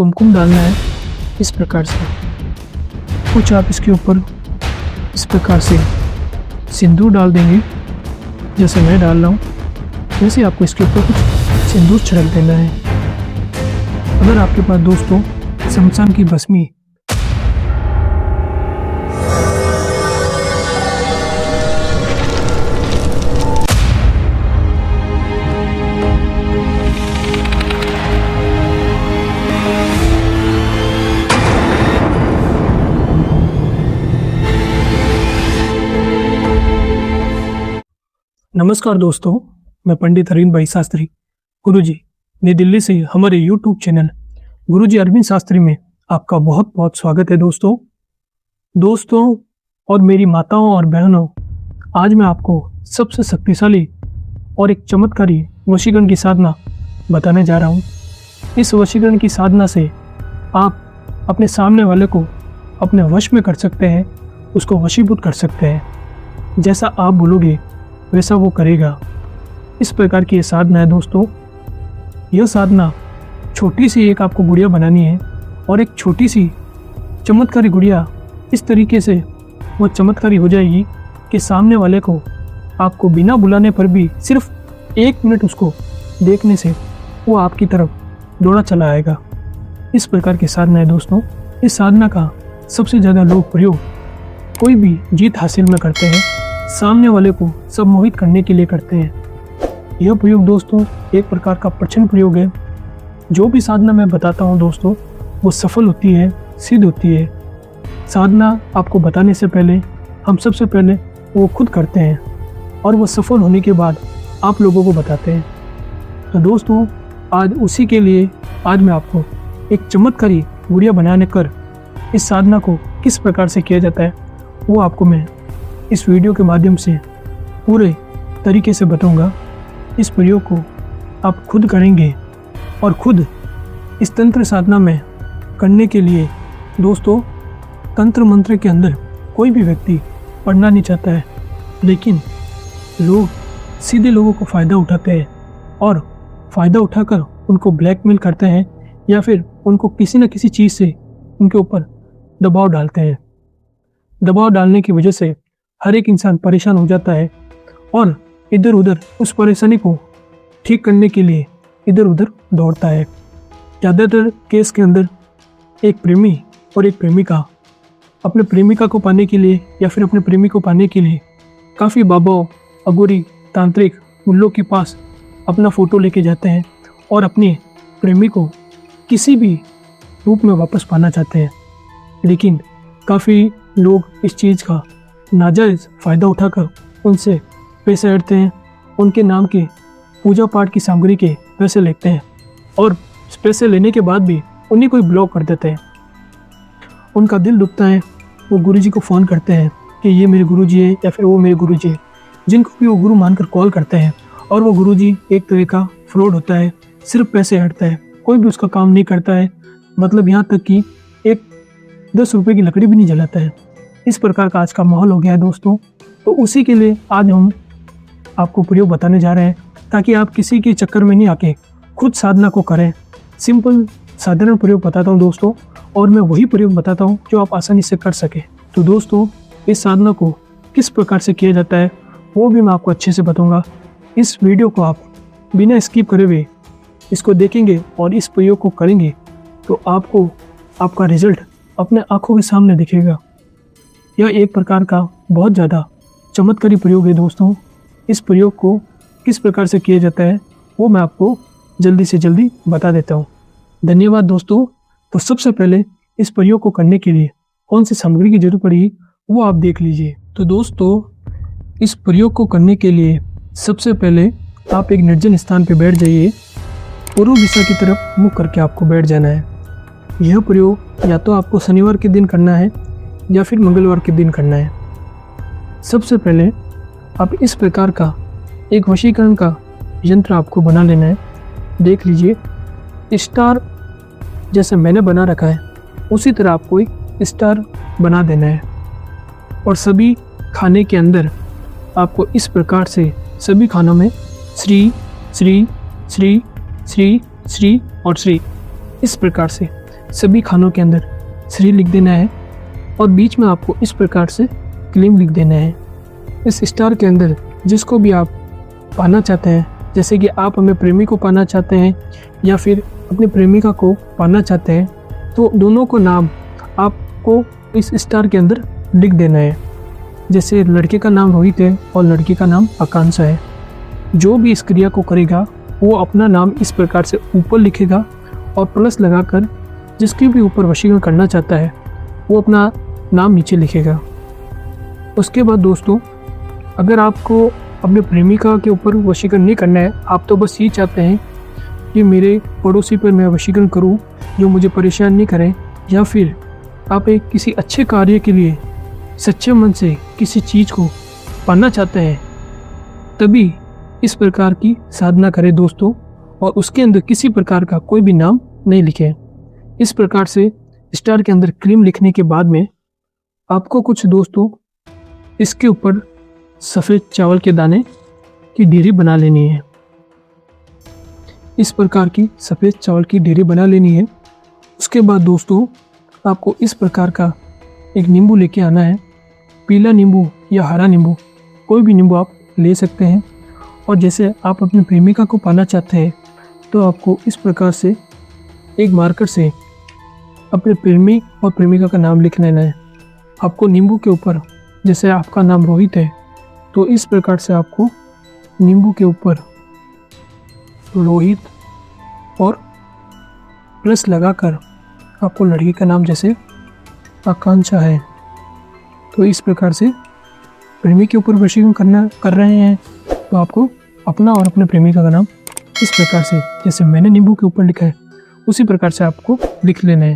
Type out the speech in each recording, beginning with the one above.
कुमकुम डालना है इस प्रकार से। कुछ आप इसके ऊपर इस प्रकार से सिंदूर डाल देंगे, जैसे मैं डाल रहा हूँ वैसे आपको इसके ऊपर कुछ सिंदूर छिड़क देना है। अगर आपके पास दोस्तों शमशान की भस्मी नमस्कार दोस्तों, मैं पंडित अरविंद भाई शास्त्री गुरुजी नई दिल्ली से हमारे YouTube चैनल गुरुजी अरविंद शास्त्री में आपका बहुत बहुत स्वागत है। दोस्तों और मेरी माताओं और बहनों, आज मैं आपको सबसे शक्तिशाली और एक चमत्कारी वशीकरण की साधना बताने जा रहा हूँ। इस वशीकरण की साधना से आप अपने सामने वाले को अपने वश में कर सकते हैं, उसको वशीभूत कर सकते हैं। जैसा आप बोलोगे वैसा वो करेगा। इस प्रकार की ये साधना है दोस्तों। यह साधना छोटी सी एक आपको गुड़िया बनानी है और एक छोटी सी चमत्कारी गुड़िया इस तरीके से वो चमत्कारी हो जाएगी कि सामने वाले को आपको बिना बुलाने पर भी सिर्फ 1 मिनट उसको देखने से वो आपकी तरफ दौड़ा चला आएगा। इस प्रकार की साधना है दोस्तों। इस साधना का सबसे ज़्यादा लोग प्रयोग कोई भी जीत हासिल में करते हैं, सामने वाले को सम्मोहित करने के लिए करते हैं। यह प्रयोग दोस्तों एक प्रकार का प्रचंड प्रयोग है। जो भी साधना मैं बताता हूँ दोस्तों वो सफल होती है, सिद्ध होती है। साधना आपको बताने से पहले हम सबसे पहले वो खुद करते हैं और वो सफल होने के बाद आप लोगों को बताते हैं। तो दोस्तों आज उसी के लिए आज मैं आपको एक चमत्कारी गुड़िया बनाने कर इस साधना को किस प्रकार से किया जाता है वो आपको मैं इस वीडियो के माध्यम से पूरे तरीके से बताऊंगा। इस प्रयोग को आप खुद करेंगे और खुद इस तंत्र साधना में करने के लिए दोस्तों तंत्र मंत्र के अंदर कोई भी व्यक्ति पढ़ना नहीं चाहता है, लेकिन लोग सीधे लोगों को फ़ायदा उठाते हैं और फ़ायदा उठाकर उनको ब्लैकमेल करते हैं या फिर उनको किसी न किसी चीज़ से उनके ऊपर दबाव डालते हैं। दबाव डालने की वजह से हर एक इंसान परेशान हो जाता है और इधर उधर उस परेशानी को ठीक करने के लिए इधर उधर दौड़ता है। ज़्यादातर केस के अंदर एक प्रेमी और एक प्रेमिका अपने प्रेमिका को पाने के लिए या फिर अपने प्रेमी को पाने के लिए काफ़ी बाबाओं, अगोरी, तांत्रिक मुल्लों के पास अपना फ़ोटो लेके जाते हैं और अपने प्रेमी को किसी भी रूप में वापस पाना चाहते हैं। लेकिन काफ़ी लोग इस चीज़ का नाजायज़ फ़ायदा उठाकर उनसे पैसे हड़ते हैं, उनके नाम के पूजा पाठ की सामग्री के पैसे लेते हैं और पैसे लेने के बाद भी उन्हीं को ब्लॉक कर देते हैं। उनका दिल दुखता है, वो गुरुजी को फ़ोन करते हैं कि ये मेरे गुरुजी है या फिर वो मेरे गुरुजी है, जिनको भी वो गुरु मानकर कॉल करते हैं। और वो गुरुजी एक तरह का फ्रॉड होता है, सिर्फ पैसे हड़ता है, कोई भी उसका काम नहीं करता है। मतलब यहाँ तक कि एक 10 रुपये की लकड़ी भी नहीं जलाता है। इस प्रकार का आज का माहौल हो गया है दोस्तों। तो उसी के लिए आज हम आपको प्रयोग बताने जा रहे हैं ताकि आप किसी के चक्कर में नहीं आके खुद साधना को करें। सिंपल साधारण प्रयोग बताता हूँ दोस्तों, और मैं वही प्रयोग बताता हूँ जो आप आसानी से कर सकें। तो दोस्तों इस साधना को किस प्रकार से किया जाता है वो भी मैं आपको अच्छे से बताऊँगा। इस वीडियो को आप बिना स्किप करे हुए इसको देखेंगे और इस प्रयोग को करेंगे तो आपको आपका रिजल्ट अपने आँखों के सामने दिखेगा। यह एक प्रकार का बहुत ज़्यादा चमत्कारी प्रयोग है दोस्तों। इस प्रयोग को किस प्रकार से किया जाता है वो मैं आपको जल्दी से जल्दी बता देता हूँ। धन्यवाद दोस्तों। तो सबसे पहले इस प्रयोग को करने के लिए कौन सी सामग्री की जरूरत पड़ेगी वो आप देख लीजिए। तो दोस्तों इस प्रयोग को करने के लिए सबसे पहले आप एक निर्जन स्थान पर बैठ जाइए। पूर्व दिशा की तरफ मुख करके आपको बैठ जाना है। यह प्रयोग या तो आपको शनिवार के दिन करना है या फिर मंगलवार के दिन करना है। सबसे पहले आप इस प्रकार का एक वशीकरण का यंत्र आपको बना लेना है। देख लीजिए स्टार जैसे मैंने बना रखा है उसी तरह आपको एक स्टार बना देना है और सभी खाने के अंदर आपको इस प्रकार से सभी खानों में श्री श्री श्री श्री श्री और श्री इस प्रकार से सभी खानों के अंदर श्री लिख देना है और बीच में आपको इस प्रकार से क्लीम लिख देना है। इस स्टार के अंदर जिसको भी आप पाना चाहते हैं, जैसे कि आप हमें प्रेमी को पाना चाहते हैं या फिर अपनी प्रेमिका को पाना चाहते हैं, तो दोनों को नाम आपको इस स्टार के अंदर लिख देना है। जैसे लड़के का नाम रोहित है और लड़की का नाम आकांक्षा है। जो भी इस क्रिया को करेगा वो अपना नाम इस प्रकार से ऊपर लिखेगा और प्लस लगाकर जिसके भी ऊपर वशीकरण करना चाहता है वो अपना नाम नीचे लिखेगा। उसके बाद दोस्तों, अगर आपको अपने प्रेमिका के ऊपर वशीकरण नहीं करना है, आप तो बस ये चाहते हैं कि मेरे पड़ोसी पर मैं वशीकरण करूं जो मुझे परेशान नहीं करें, या फिर आप एक किसी अच्छे कार्य के लिए सच्चे मन से किसी चीज़ को पाना चाहते हैं, तभी इस प्रकार की साधना करें दोस्तों, और उसके अंदर किसी प्रकार का कोई भी नाम नहीं लिखें। इस प्रकार से स्टार के अंदर क्रीम लिखने के बाद में आपको कुछ दोस्तों इसके ऊपर सफ़ेद चावल के दाने की ढेरी बना लेनी है। इस प्रकार की सफ़ेद चावल की ढेरी बना लेनी है। उसके बाद दोस्तों आपको इस प्रकार का एक नींबू लेके आना है। पीला नींबू या हरा नींबू, कोई भी नींबू आप ले सकते हैं। और जैसे आप अपनी प्रेमिका को पाना चाहते हैं तो आपको इस प्रकार से एक मार्कर से अपने प्रेमी और प्रेमिका का नाम लिख लेना है। आपको नींबू के ऊपर, जैसे आपका नाम रोहित है तो इस प्रकार से आपको नींबू के ऊपर रोहित और प्लस लगाकर आपको लड़की का नाम जैसे आकांक्षा है तो इस प्रकार से प्रेमी के ऊपर वशीकरण कर रहे हैं, तो आपको अपना और अपने प्रेमिका का नाम इस प्रकार से जैसे मैंने नींबू के ऊपर लिखा है उसी प्रकार से आपको लिख लेना है।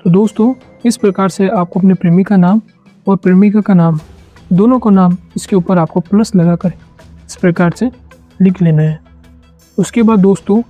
तो दोस्तों इस प्रकार से आपको अपने प्रेमी का नाम और प्रेमिका का नाम, दोनों को नाम इसके ऊपर आपको प्लस लगाकर इस प्रकार से लिख लेना है। उसके बाद दोस्तों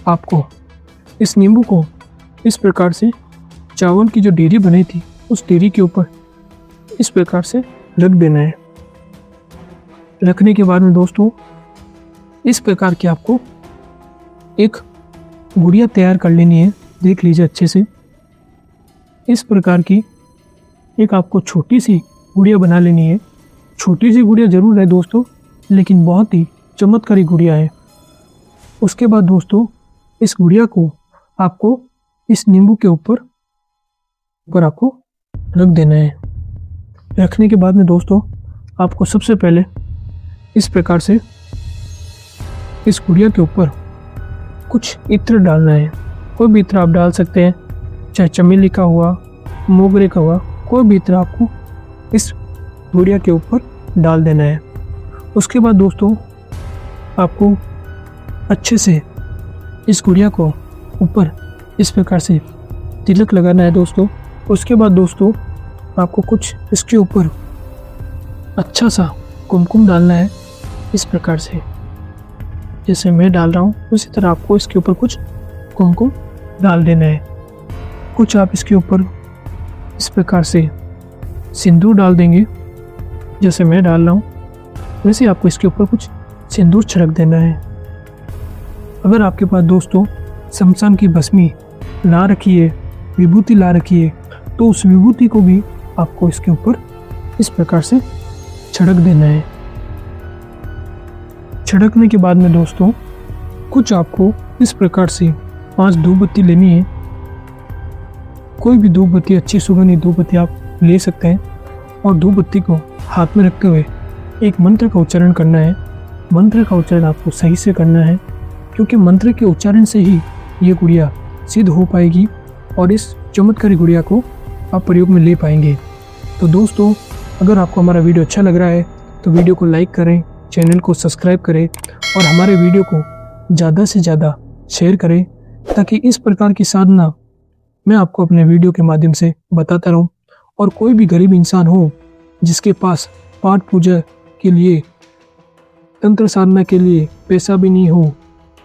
आपको इस नींबू को इस प्रकार से चावल की जो ढेरी बनी थी उस ढेरी के ऊपर इस प्रकार से रख देना है। रखने के बाद में दोस्तों इस प्रकार की आपको एक गुड़िया तैयार कर लेनी है। देख लीजिए अच्छे से, इस प्रकार की एक आपको छोटी सी गुड़िया बना लेनी है। छोटी सी गुड़िया ज़रूर है दोस्तों, लेकिन बहुत ही चमत्कारी गुड़िया है। उसके बाद दोस्तों इस गुड़िया को आपको इस नींबू के ऊपर आपको रख देना है। रखने के बाद में दोस्तों आपको सबसे पहले इस प्रकार से इस गुड़िया के ऊपर कुछ इत्र डालना है। कोई भी इत्र आप डाल सकते हैं, चाहे चमेली का हुआ, मोगरे का हुआ, कोई भी इत्र आपको इस गुड़िया के ऊपर डाल देना है। उसके बाद दोस्तों आपको अच्छे से इस गुड़िया को ऊपर इस प्रकार से तिलक लगाना है दोस्तों। उसके बाद दोस्तों आपको कुछ इसके ऊपर अच्छा सा कुमकुम डालना है इस प्रकार से, जैसे मैं डाल रहा हूँ उसी तरह आपको इसके ऊपर कुछ कुमकुम डाल देना है। कुछ आप इसके ऊपर इस प्रकार से सिंदूर डाल देंगे, जैसे मैं डाल रहा हूँ वैसे आपको इसके ऊपर कुछ सिंदूर छिड़क देना है। अगर आपके पास दोस्तों शमशान की भस्मी ला रखी है, विभूति ला रखी है, तो उस विभूति को भी आपको इसके ऊपर इस प्रकार से छिड़क देना है। छिड़कने के बाद में दोस्तों कुछ आपको इस प्रकार से 5 धूप बत्ती लेनी है। कोई भी धूप बत्ती, अच्छी सुगंधित धूप बत्ती आप ले सकते हैं, और धूप बत्ती को हाथ में रखते हुए एक मंत्र का उच्चारण करना है। मंत्र का उच्चारण आपको सही से करना है, क्योंकि मंत्र के उच्चारण से ही ये गुड़िया सिद्ध हो पाएगी और इस चमत्कारी गुड़िया को आप प्रयोग में ले पाएंगे। तो दोस्तों अगर आपको हमारा वीडियो अच्छा लग रहा है तो वीडियो को लाइक करें, चैनल को सब्सक्राइब करें और हमारे वीडियो को ज़्यादा से ज़्यादा शेयर करें, ताकि इस प्रकार की साधना मैं आपको अपने वीडियो के माध्यम से बताता रहूं। और कोई भी गरीब इंसान हो जिसके पास पाठ पूजा के लिए, तंत्र साधना के लिए पैसा भी नहीं हो,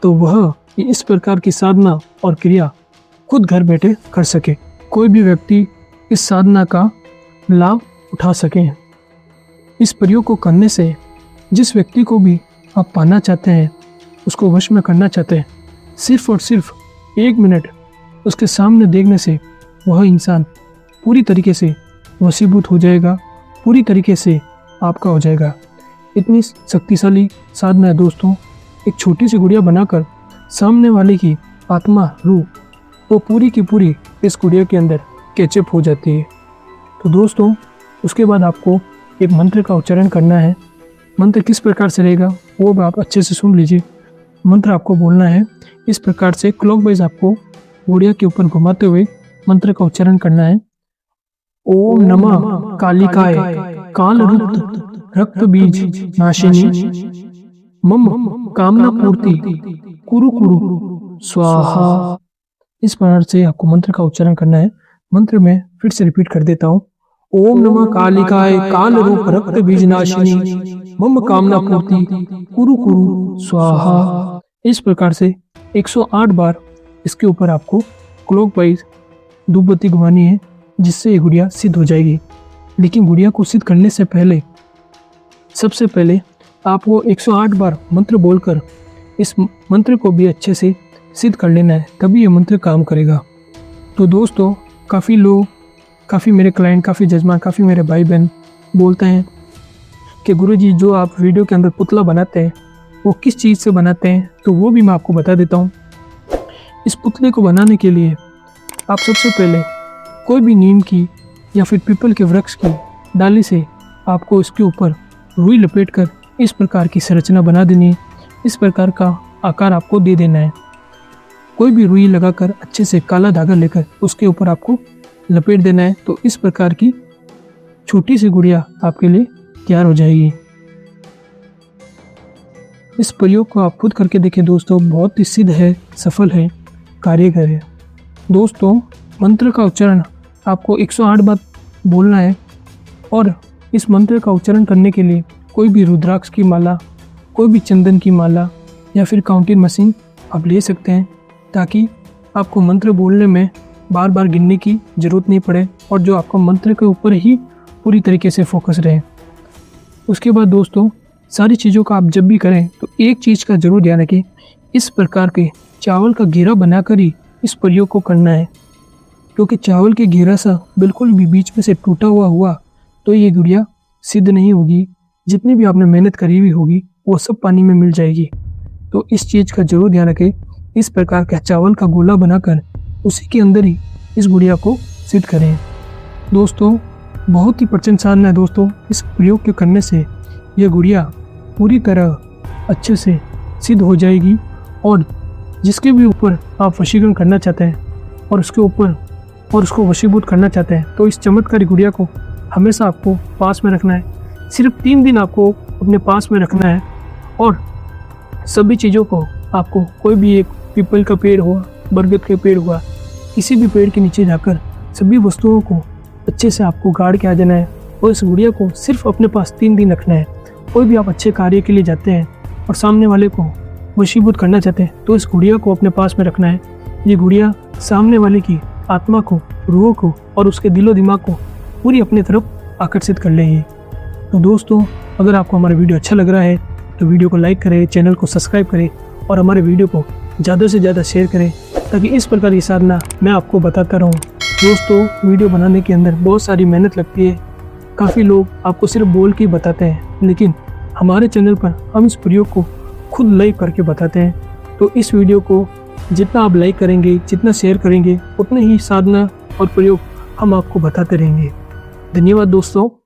तो वह इस प्रकार की साधना और क्रिया खुद घर बैठे कर सके। कोई भी व्यक्ति इस साधना का लाभ उठा सके। इस प्रयोग को करने से जिस व्यक्ति को भी आप पाना चाहते हैं, उसको वश में करना चाहते हैं, सिर्फ और सिर्फ 1 मिनट उसके सामने देखने से वह इंसान पूरी तरीके से वशीभूत हो जाएगा, पूरी तरीके से आपका हो जाएगा। इतनी शक्तिशाली साधना है दोस्तों। एक छोटी सी गुड़िया बनाकर सामने वाले की आत्मा, रूह, वो पूरी की पूरी इस गुड़िया के अंदर कैचअप हो जाती है। तो दोस्तों उसके बाद आपको एक मंत्र का उच्चारण करना है। मंत्र किस प्रकार से रहेगा वो आप अच्छे से सुन लीजिए। मंत्र आपको बोलना है इस प्रकार से, क्लॉकवाइज आपको गुड़िया के ऊपर घुमाते हुए मंत्र का उच्चारण करना है। ओम नमः कालिकाय काल रूप रक्त बीज नाशिनी मम कामना पूर्ति कुरु कुरु स्वाहा। इस प्रकार से आपको मंत्र का उच्चारण करना है। मंत्र में फिर से रिपीट कर देता हूँ। ओम नमः कालिकाय काल रूप रक्त बीज नाशिनी मम कामना पूर्ति कुरु कुरु स्वाहा। इस प्रकार से 108 बार इसके ऊपर आपको क्लॉकवाइज धूप बत्ती घुमानी है, जिससे ये गुड़िया सिद्ध हो जाएगी। लेकिन गुड़िया को सिद्ध करने से पहले सबसे पहले आपको 108 बार मंत्र बोलकर इस मंत्र को भी अच्छे से सिद्ध कर लेना है, तभी ये मंत्र काम करेगा। तो दोस्तों काफ़ी लोग, काफ़ी मेरे क्लाइंट, काफ़ी जजमान, काफ़ी मेरे भाई बहन बोलते हैं कि गुरुजी जो आप वीडियो के अंदर पुतला बनाते हैं वो किस चीज़ से बनाते हैं, तो वो भी मैं आपको बता देता हूँ। इस पुतले को बनाने के लिए आप सबसे पहले कोई भी नीम की या फिर पीपल के वृक्ष की डाली से आपको इसके ऊपर रुई लपेट कर इस प्रकार की संरचना बना देनी है। इस प्रकार का आकार आपको दे देना है। कोई भी रुई लगाकर अच्छे से काला धागा लेकर उसके ऊपर आपको लपेट देना है। तो इस प्रकार की छोटी सी गुड़िया आपके लिए तैयार हो जाएगी। इस प्रयोग को आप खुद करके देखें दोस्तों, बहुत ही सिद्ध है, सफल है, कार्यगर है। दोस्तों मंत्र का उच्चारण आपको 108 बार बोलना है और इस मंत्र का उच्चारण करने के लिए कोई भी रुद्राक्ष की माला, कोई भी चंदन की माला या फिर काउंटिंग मशीन आप ले सकते हैं, ताकि आपको मंत्र बोलने में बार बार गिनने की ज़रूरत नहीं पड़े और जो आपका मंत्र के ऊपर ही पूरी तरीके से फोकस रहे। उसके बाद दोस्तों सारी चीज़ों का आप जब भी करें तो एक चीज़ का ज़रूर ध्यान रखें, इस प्रकार के चावल का घेरा बनाकर ही इस प्रयोग को करना है, क्योंकि चावल के घेरा सा बिल्कुल भी बीच में से टूटा हुआ तो ये गुड़िया सिद्ध नहीं होगी। जितनी भी आपने मेहनत करी हुई होगी वो सब पानी में मिल जाएगी। तो इस चीज़ का जरूर ध्यान रखें। इस प्रकार का चावल का गोला बनाकर उसी के अंदर ही इस गुड़िया को सिद्ध करें। दोस्तों बहुत ही प्रशंसनीय है दोस्तों, इस प्रयोग के करने से यह गुड़िया पूरी तरह अच्छे से सिद्ध हो जाएगी। और जिसके भी ऊपर आप वशीकरण करना चाहते हैं और उसको वशीभूत करना चाहते हैं, तो इस चमत्कारी गुड़िया को हमेशा आपको पास में रखना है। सिर्फ 3 दिन आपको अपने पास में रखना है और सभी चीज़ों को आपको, कोई भी एक पीपल का पेड़ हुआ, बरगद का पेड़ हुआ, किसी भी पेड़ के नीचे जाकर सभी वस्तुओं को अच्छे से आपको गाड़ के आ जाना है और इस गुड़िया को सिर्फ अपने पास 3 दिन रखना है। कोई भी आप अच्छे कार्य के लिए जाते हैं और सामने वाले को वशीभूत करना चाहते हैं तो इस गुड़िया को अपने पास में रखना है। ये गुड़िया सामने वाले की आत्मा को, रूह को और उसके दिलो दिमाग को पूरी अपनी तरफ आकर्षित कर लेगी। तो दोस्तों अगर आपको हमारा वीडियो अच्छा लग रहा है तो वीडियो को लाइक करें, चैनल को सब्सक्राइब करें और हमारे वीडियो को ज़्यादा से ज़्यादा शेयर करें, ताकि इस प्रकार की साधना मैं आपको बताता रहूँ। दोस्तों वीडियो बनाने के अंदर बहुत सारी मेहनत लगती है। काफ़ी लोग आपको सिर्फ बोल के बताते हैं, लेकिन हमारे चैनल पर हम इस प्रयोग को खुद लाइव करके बताते हैं। तो इस वीडियो को जितना आप लाइक करेंगे, जितना शेयर करेंगे, उतने ही साधना और प्रयोग हम आपको बताते रहेंगे। धन्यवाद दोस्तों।